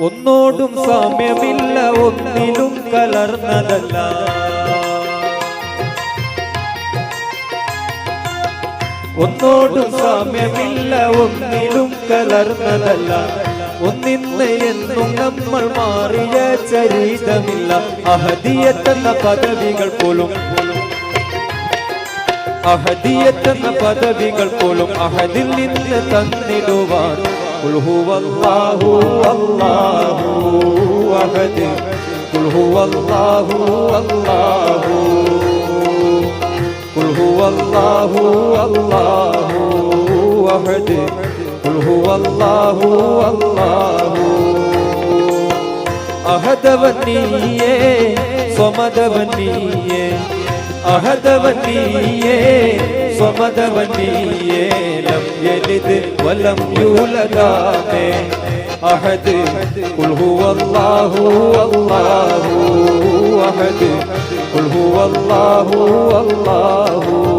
ഒന്നോടും സാമ്യമില്ല, ഒന്നിലും കലർന്നതല്ല. ഒന്നോടും സാമ്യമില്ല, ഒന്നിലും കലർന്നതല്ല. ഒന്നിന്ന് എന്നും നമ്മൾ മാറിയ ചരിതമില്ല. അഹദിയത്തെന്ന പദവികൾ പോലും അഹദിയത്തെന്ന പദവികൾ പോലും അഹദിൽ നിന്ന് തന്നിടുവാൻ. ഖുൽ ഹുവല്ലാഹു അല്ലാഹു അഹദ്, ഖുൽ ഹുവല്ലാഹു അല്ലാഹു, ഖുൽ ഹുവല്ലാഹു അല്ലാഹു അഹദ്, ഖുൽ ഹുവല്ലാഹു അല്ലാഹു. അഹദവൻ നീയേ, സ്വമദവൻ നീയേ, അഹദവൻ നീയേ, സ്വമദവൻ നീയേ. ലം യലിദ് വലം യൂലദാമേ അഹദ്. ഖുൽ ഹുവല്ലാഹു അല്ലാഹു അഹദ്, ഖുൽ ഹുവല്ലാഹു അല്ലാഹു.